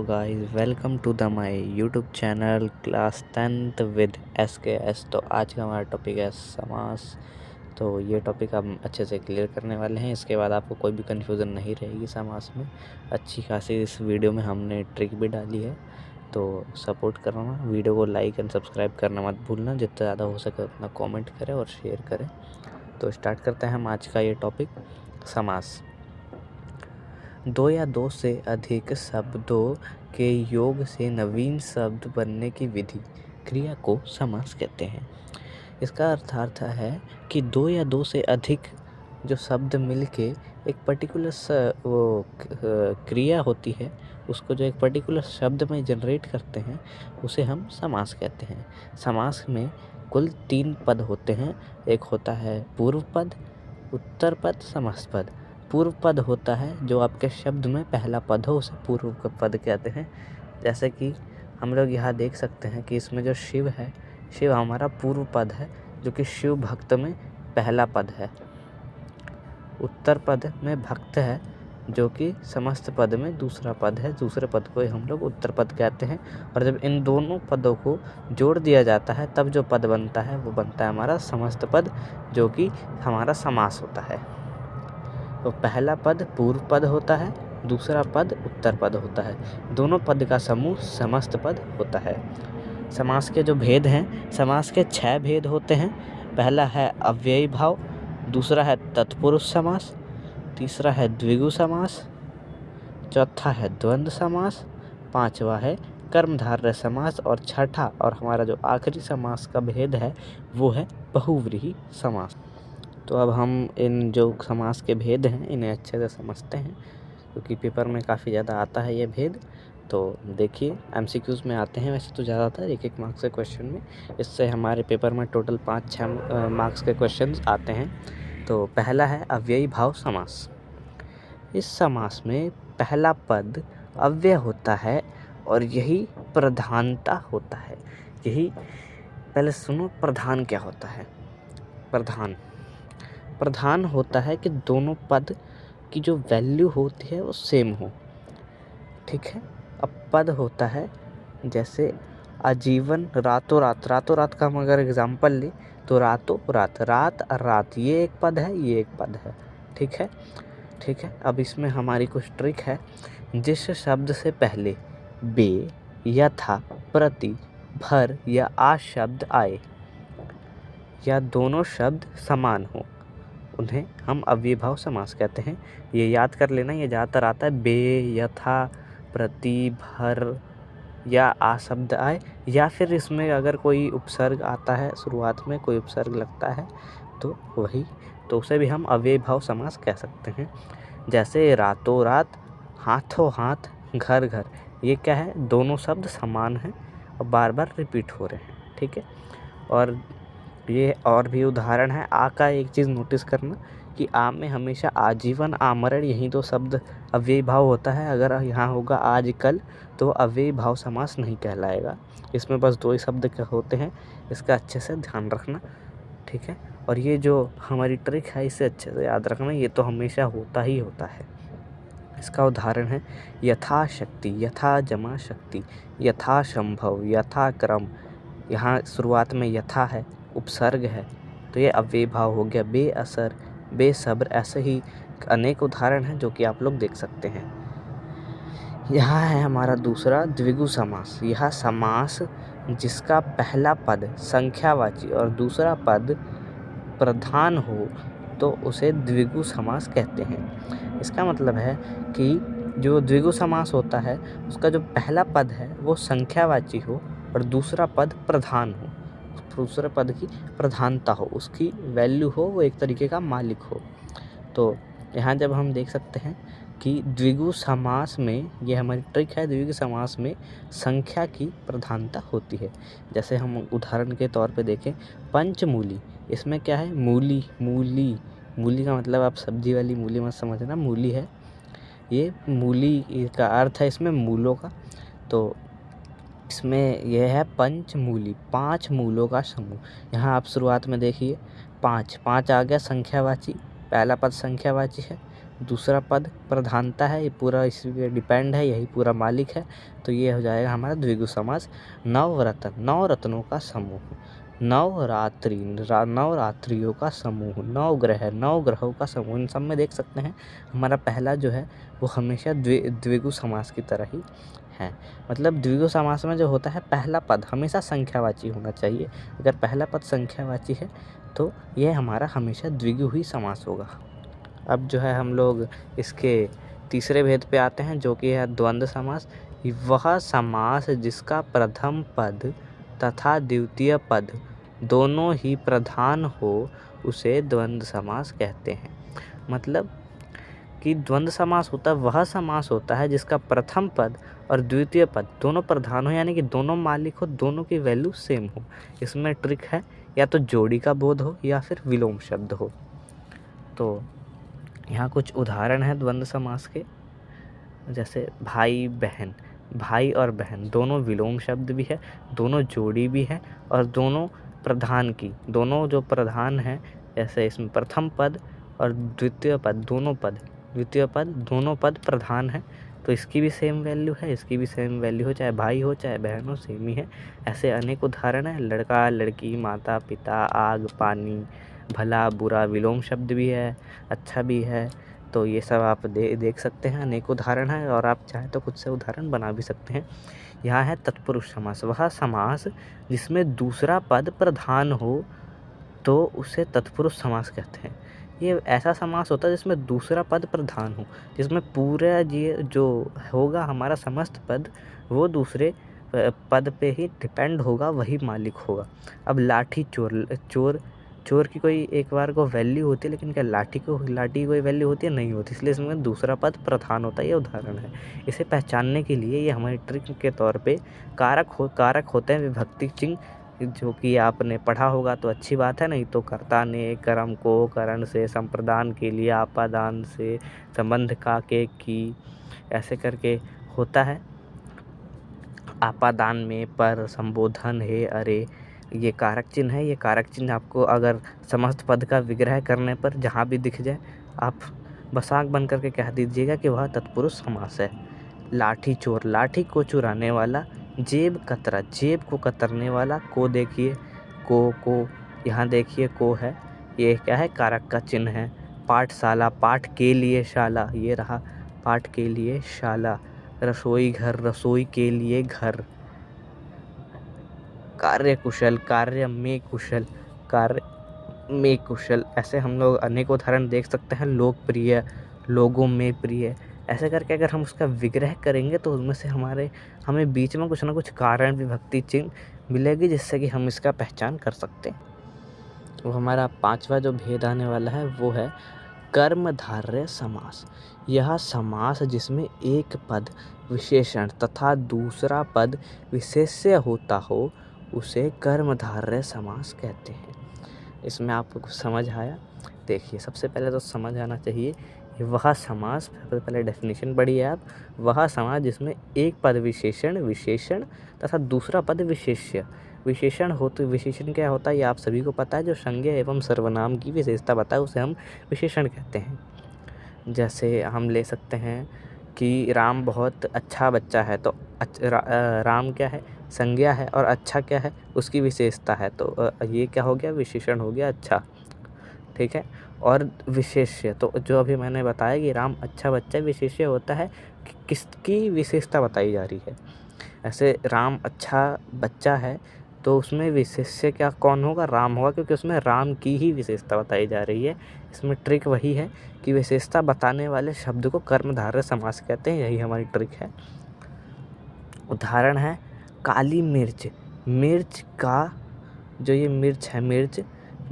Hello guys, welcome to the my YouTube channel class 10th with SKS। तो आज का हमारा टॉपिक है समास। तो ये टॉपिक हम अच्छे से क्लियर करने वाले हैं। इसके बाद आपको कोई भी कन्फ्यूज़न नहीं रहेगी समास में। अच्छी खासी इस वीडियो में हमने ट्रिक भी डाली है, तो सपोर्ट करना, वीडियो को लाइक एंड सब्सक्राइब करना मत भूलना। जितना ज़्यादा हो सके उतना कॉमेंट करें और शेयर करें। तो स्टार्ट करते हैं हम आज का ये टॉपिक, समास। दो या दो से अधिक शब्दों के योग से नवीन शब्द बनने की विधि क्रिया को समास कहते हैं। इसका अर्थ है कि दो या दो से अधिक जो शब्द मिलके एक पर्टिकुलर क्रिया होती है, उसको जो एक पर्टिकुलर शब्द में जनरेट करते हैं, उसे हम समास कहते हैं। समास में कुल 3 पद होते हैं। एक होता है पूर्व पद, उत्तर पद, समास पद। पूर्व पद होता है जो आपके शब्द में पहला पद हो, उसे पूर्व का पद कहते हैं। जैसे कि हम लोग यहाँ देख सकते हैं कि इसमें जो शिव है, शिव हमारा पूर्व पद है, जो कि शिव भक्त में पहला पद है। उत्तर पद में भक्त है, जो कि समस्त पद में दूसरा पद है। दूसरे पद को हम लोग उत्तर पद कहते हैं। और जब इन दोनों पदों को जोड़ दिया जाता है, तब जो पद बनता है वो बनता है हमारा समस्त पद, जो कि हमारा समास होता है। तो पहला पद पूर्व पद होता है, दूसरा पद उत्तर पद होता है। दोनों पद का समूह समस्त पद होता है। समास के जो भेद हैं, समास के 6 भेद होते हैं। पहला है अव्ययी भाव, दूसरा है तत्पुरुष समास, तीसरा है द्विगु समास, चौथा है द्वंद्व समास, पांचवा है कर्मधारय समास, और छठा और हमारा जो आखिरी समास का भेद है वो है बहुव्रीहि समास। तो अब हम इन जो समास के भेद हैं इन्हें अच्छे से समझते हैं, क्योंकि पेपर में काफ़ी ज़्यादा आता है ये भेद। तो देखिए, MCQs में आते हैं वैसे तो ज़्यादातर 1-1 मार्क्स के क्वेश्चन में। इससे हमारे पेपर में टोटल 5-6 मार्क्स के क्वेश्चंस आते हैं। तो पहला है अव्ययी भाव समास। इस समास में पहला पद अव्यय होता है और यही प्रधानता होता है। यही पहले सुनो, प्रधान क्या होता है। प्रधान होता है कि दोनों पद की जो वैल्यू होती है वो सेम हो। ठीक है। अब पद होता है जैसे आजीवन, रातों रात। रातों रात का हम अगर एग्जाम्पल लें तो रातों रात, रात रात, ये एक पद है, ये एक पद है। ठीक है, ठीक है। अब इसमें हमारी कुछ ट्रिक है। जिस शब्द से पहले बे, यथा, प्रति, भर या आ शब्द आए, या दोनों शब्द समान हो, उन्हें हम अव्ययीभाव समास कहते हैं। ये याद कर लेना, ये ज़्यादातर आता है बे, यथा, प्रति, भर या आ शब्द आए, या फिर इसमें अगर कोई उपसर्ग आता है, शुरुआत में कोई उपसर्ग लगता है तो वही, तो उसे भी हम अव्ययीभाव समास कह सकते हैं। जैसे रातों रात, हाथों हाथ, घर घर। ये क्या है, दोनों शब्द समान हैं और बार बार रिपीट हो रहे हैं। ठीक है। और ये और भी उदाहरण है। आ का एक चीज़ नोटिस करना कि आ में हमेशा आजीवन, आमरण, यही दो शब्द अव्ययी भाव होता है। अगर यहाँ होगा आजकल तो अव्ययी भाव समास नहीं कहलाएगा। इसमें बस 2 ही शब्द के होते हैं, इसका अच्छे से ध्यान रखना। ठीक है। और ये जो हमारी ट्रिक है इसे अच्छे से याद रखना, ये तो हमेशा होता ही होता है। इसका उदाहरण है यथाशक्ति, यथा जमा शक्ति, यथा संभव, यथा क्रम। यहाँ शुरुआत में यथा है, उपसर्ग है, तो ये अव्ययी भाव हो गया। बेअसर, बेसब्र, ऐसे ही अनेक उदाहरण हैं जो कि आप लोग देख सकते हैं। यहाँ है हमारा दूसरा द्विगु समास। यह समास जिसका पहला पद संख्यावाची और दूसरा पद प्रधान हो तो उसे द्विगु समास कहते हैं। इसका मतलब है कि जो द्विगु समास होता है उसका जो पहला पद है वो संख्यावाची हो और दूसरा पद प्रधान हो, दूसरे पद की प्रधानता हो, उसकी वैल्यू हो, वो एक तरीके का मालिक हो। तो यहाँ जब हम देख सकते हैं कि द्विगु समास में, ये हमारी ट्रिक है, द्विगु समास में संख्या की प्रधानता होती है। जैसे हम उदाहरण के तौर पे देखें, पंचमूली। इसमें क्या है, मूली, मूली। मूली का मतलब आप सब्जी वाली मूली मत समझना, मूली है ये। मूली का अर्थ है इसमें मूलों का। तो इसमें यह है पंचमूली, 5 मूलों का समूह। यहाँ आप शुरुआत में देखिए 5 आ गया संख्यावाची, पहला पद संख्यावाची है, दूसरा पद प्रधानता है, ये पूरा इस पे डिपेंड है, यही पूरा मालिक है, तो ये हो जाएगा हमारा द्विगु समास। नवरत्न, नौ रत्नों का समूह, नवरात्रियों का समूह, नौ ग्रहों का समूह। इन सब में देख सकते हैं हमारा पहला जो है वो हमेशा द्विगु समास की तरह ही है। मतलब द्विगु समास में जो होता है पहला पद हमेशा संख्यावाची होना चाहिए। अगर पहला पद संख्यावाची है तो यह हमारा हमेशा द्विगु ही समास होगा। अब जो है हम लोग इसके तीसरे भेद पे आते हैं, जो कि है द्वंद्व समास। वह समास जिसका प्रथम पद तथा द्वितीय पद दोनों ही प्रधान हो उसे द्वंद्व समास कहते हैं। मतलब कि द्वंद्व समास होता है वह समास होता है जिसका प्रथम पद और द्वितीय पद दोनों प्रधान हो, यानी कि दोनों मालिक हो, दोनों की वैल्यू सेम हो। इसमें ट्रिक है या तो जोड़ी का बोध हो या फिर विलोम शब्द हो। तो यहाँ कुछ उदाहरण है द्वंद्व समास के, जैसे भाई बहन, भाई और बहन दोनों विलोम शब्द भी है, दोनों जोड़ी भी है और दोनों प्रधान की, दोनों जो प्रधान हैं, जैसे इसमें प्रथम पद और द्वितीय पद दोनों पद प्रधान है, तो इसकी भी सेम वैल्यू है, इसकी भी सेम वैल्यू हो, चाहे भाई हो चाहे बहन हो, सेम ही है। ऐसे अनेक उदाहरण है, लड़का लड़की, माता पिता, आग पानी, भला बुरा विलोम शब्द भी है, अच्छा भी है। तो ये सब आप देख सकते हैं, अनेक उदाहरण है और आप चाहें तो खुद से उदाहरण बना भी सकते हैं। यहाँ है तत्पुरुष समास, वह समास जिसमें दूसरा पद प्रधान हो तो उसे तत्पुरुष समास कहते हैं। ये ऐसा समास होता है जिसमें दूसरा पद प्रधान हो, जिसमें पूरा ये जो होगा हमारा समस्त पद वो दूसरे पद पे ही डिपेंड होगा, वही मालिक होगा। अब लाठी चोर की कोई एक बार को वैल्यू होती है, लेकिन क्या लाठी की कोई वैल्यू होती है? नहीं होती, इसलिए इसमें दूसरा पद प्रधान होता है। ये उदाहरण है। इसे पहचानने के लिए ये हमारी ट्रिक के तौर पे कारक होते हैं विभक्ति चिन्ह, जो कि आपने पढ़ा होगा तो अच्छी बात है, नहीं तो कर्ता ने, कर्म को, करण से, संप्रदान के लिए, आपादान से, संबंध का, के, की, ऐसे करके होता है। आपादान में पर, संबोधन है, अरे, ये कारक चिन्ह है। ये कारक चिन्ह आपको अगर समस्त पद का विग्रह करने पर जहाँ भी दिख जाए, आप बसाक बन करके कह दीजिएगा कि वह तत्पुरुष समास है। लाठी चोर, लाठी को चुराने वाला। जेब कतरा, जेब को कतरने वाला। को देखिए, को यहाँ देखिए को है, ये क्या है? कारक का चिन्ह है। पाठशाला, पाठ के लिए शाला, ये रहा पाठ के लिए शाला। रसोई घर, रसोई के लिए घर। कार्य कुशल, कार्य में कुशल, कार्य में कुशल। ऐसे हम लोग अनेक उदाहरण देख सकते हैं। लोकप्रिय, लोगों में प्रिय। ऐसे करके अगर हम उसका विग्रह करेंगे तो उसमें से हमें बीच में कुछ ना कुछ कारण विभक्ति चिन्ह मिलेगी, जिससे कि हम इसका पहचान कर सकते हैं। वो हमारा पांचवा जो भेद आने वाला है वो है कर्मधारय समास। यह समास जिसमें एक पद विशेषण तथा दूसरा पद विशेष्य होता हो उसे कर्मधारय समास कहते हैं। इसमें आपको कुछ समझ आया? देखिए, सबसे पहले तो समझ आना चाहिए वह समास, सबसे पहले डेफिनेशन पढ़िए आप। वह समास जिसमें एक पद विशेषण तथा दूसरा पद विशेष्य। विशेषण क्या होता है ये आप सभी को पता है, जो संज्ञा एवं सर्वनाम की विशेषता बताए उसे हम विशेषण कहते हैं। जैसे हम ले सकते हैं कि राम बहुत अच्छा बच्चा है, तो राम क्या है? संज्ञा है, और अच्छा क्या है? उसकी विशेषता है, तो ये क्या हो गया? विशेषण हो गया अच्छा, ठीक है। और विशेष्य, तो जो अभी मैंने बताया कि राम अच्छा बच्चा, विशेष्य होता है कि किसकी विशेषता बताई जा रही है। ऐसे राम अच्छा बच्चा है तो उसमें विशेष्य क्या कौन होगा? राम होगा, क्योंकि उसमें राम की ही विशेषता बताई जा रही है। इसमें ट्रिक वही है कि विशेषता बताने वाले शब्द को कर्मधारय समास कहते हैं, यही हमारी ट्रिक है। उदाहरण है काली मिर्च। मिर्च का जो ये मिर्च है,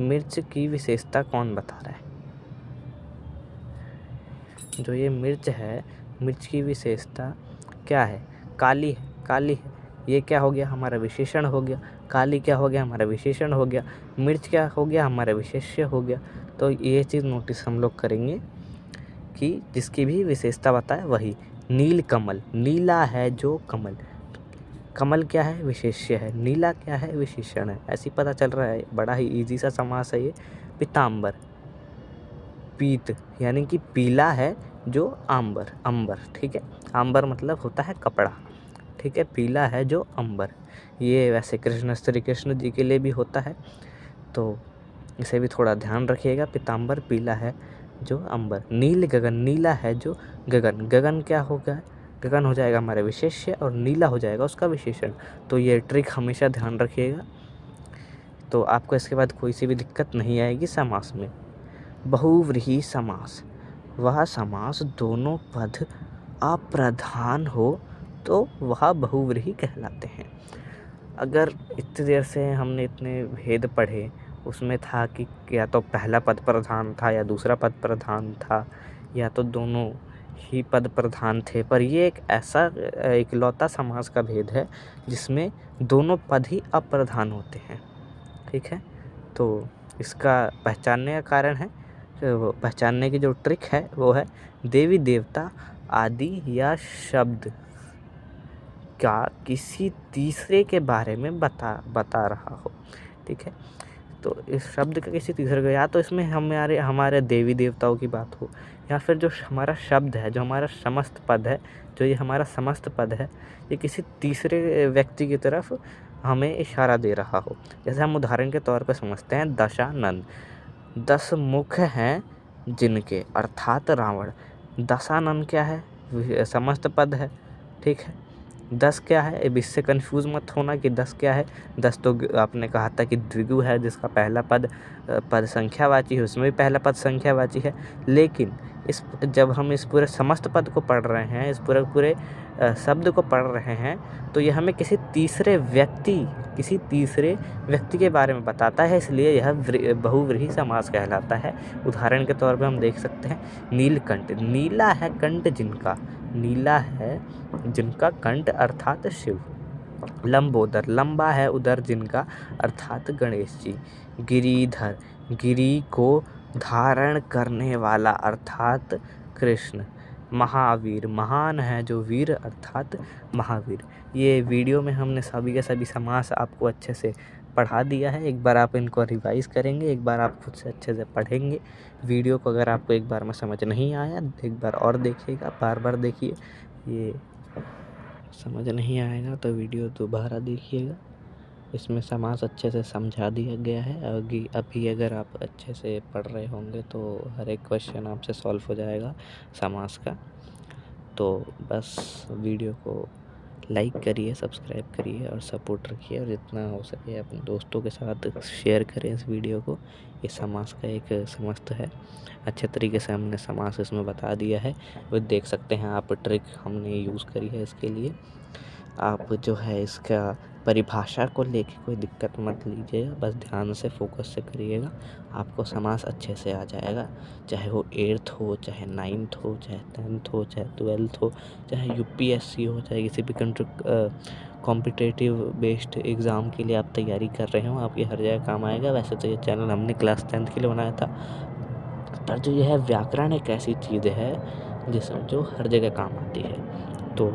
मिर्च की विशेषता कौन बता रहा है? जो ये मिर्च है, मिर्च की विशेषता क्या है? काली है, काली है। ये क्या हो गया? हमारा विशेषण हो गया। काली क्या हो गया? हमारा विशेषण हो गया। मिर्च क्या हो गया? हमारा विशेष्य हो गया। तो ये चीज़ नोटिस हम लोग करेंगे कि जिसकी भी विशेषता बताए वही। नील कमल, नीला है जो कमल, कमल क्या है? विशेष्य है। नीला क्या है? विशेषण है। ऐसे ही पता चल रहा है, बड़ा ही ईजी सा समास है ये। पीताम्बर, पीत यानी कि पीला है जो आंबर, अंबर, ठीक है। आंबर मतलब होता है कपड़ा, ठीक है। पीला है जो अंबर, ये वैसे श्री कृष्ण जी के लिए भी होता है, तो इसे भी थोड़ा ध्यान रखिएगा। पीताम्बर पीला है जो अंबर। नील गगन, नीला है जो गगन। गगन क्या होगा? गगन हो जाएगा हमारे विशेष्य और नीला हो जाएगा उसका विशेषण। तो ये ट्रिक हमेशा ध्यान रखिएगा, तो आपको इसके बाद कोई सी भी दिक्कत नहीं आएगी समास में। बहुव्रीहि समास, वह समास दोनों पद अप्रधान हो तो वह बहुव्रीहि कहलाते हैं। अगर इतनी देर से हमने इतने भेद पढ़े, उसमें था कि या तो पहला पद प्रधान था या दूसरा पद प्रधान था या तो दोनों ही पद प्रधान थे, पर ये एक ऐसा इकलौता समास का भेद है जिसमें दोनों पद ही अप्रधान होते हैं, ठीक है। तो इसका पहचानने का कारण है, वो पहचानने की जो ट्रिक है वो है देवी देवता आदि या शब्द का किसी तीसरे के बारे में बता रहा हो, ठीक है। तो इस शब्द का किसी तीसरे को, या तो इसमें हमारे देवी देवताओं की बात हो, या फिर जो हमारा शब्द है, जो हमारा समस्त पद है, जो ये हमारा समस्त पद है, ये किसी तीसरे व्यक्ति की तरफ हमें इशारा दे रहा हो। जैसे हम उदाहरण के तौर पर समझते हैं दशानन, 10 मुख हैं जिनके, अर्थात रावण। दशानन क्या है? समस्त पद है, ठीक है। 10 क्या है? अब इससे कंफ्यूज मत होना कि 10 क्या है। 10 तो आपने कहा था कि द्विगु है, जिसका पहला पद पद संख्यावाची है, उसमें भी पहला पद संख्यावाची है। लेकिन जब हम इस पूरे समस्त पद को पढ़ रहे हैं, इस पूरे शब्द को पढ़ रहे हैं, तो यह हमें किसी तीसरे व्यक्ति के बारे में बताता है, इसलिए यह बहुव्रीहि समास कहलाता है। उदाहरण के तौर पे हम देख सकते हैं नीलकंठ, नीला है कंठ जिनका, नीला है जिनका कंठ अर्थात शिव। लंबोदर, लंबा है उदर जिनका, अर्थात गणेश जी। गिरिधर, गिरी को धारण करने वाला, अर्थात कृष्ण। महावीर, महान है जो वीर, अर्थात महावीर। ये वीडियो में हमने सभी के सभी समास आपको अच्छे से पढ़ा दिया है। एक बार आप इनको रिवाइज करेंगे, एक बार आप खुद से अच्छे से पढ़ेंगे वीडियो को। अगर आपको एक बार में समझ नहीं आया, एक बार और देखिएगा, बार बार देखिए। ये समझ नहीं आएगा तो वीडियो दोबारा देखिएगा, इसमें समास अच्छे से समझा दिया गया है। अभी अगर आप अच्छे से पढ़ रहे होंगे तो हर एक क्वेश्चन आपसे सॉल्व हो जाएगा समास का। तो बस वीडियो को लाइक करिए, सब्सक्राइब करिए और सपोर्ट रखिए, और जितना हो सके अपने दोस्तों के साथ शेयर करें इस वीडियो को। इस समास का एक समस्त है, अच्छे तरीके से हमने समास इसमें बता दिया है। वो देख सकते हैं आप, ट्रिक हमने यूज़ करी है इसके लिए। आप जो है इसका परिभाषा को लेके कोई दिक्कत मत लीजिएगा, बस ध्यान से फोकस से करिएगा, आपको समास अच्छे से आ जाएगा। चाहे वो 8th हो, चाहे 9th हो, चाहे 10th हो, चाहे 12th हो, चाहे यूपीएससी हो, चाहे किसी भी कॉम्पिटिटिव बेस्ड एग्ज़ाम के लिए आप तैयारी कर रहे हो, आपके हर जगह काम आएगा। वैसे तो ये चैनल हमने क्लास 10th के लिए बनाया था, पर जो यह व्याकरण एक ऐसी चीज़ है जिसमें जो हर जगह काम आती है। तो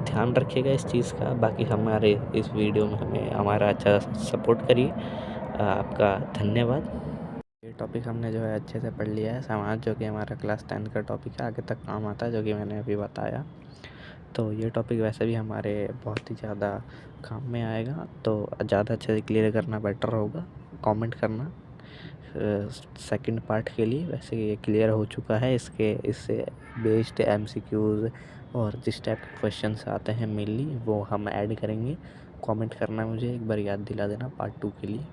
ध्यान रखिएगा इस चीज़ का। बाकी हमारे इस वीडियो में हमें हमारा अच्छा सपोर्ट करिए। आपका धन्यवाद। ये टॉपिक हमने जो है अच्छे से पढ़ लिया है, समाज, जो कि हमारा क्लास 10 का टॉपिक है, आगे तक काम आता है, जो कि मैंने अभी बताया। तो ये टॉपिक वैसे भी हमारे बहुत ही ज़्यादा काम में आएगा, तो ज़्यादा अच्छे से क्लियर करना बेटर होगा। कमेंट करना सेकंड पार्ट के लिए। वैसे ये क्लियर हो चुका है, इससे बेस्ड एमसीक्यूज़ और जिस टाइप के क्वेश्चंस आते हैं मेनली, वो हम ऐड करेंगे। कमेंट करना मुझे एक बार याद दिला देना पार्ट 2 के लिए।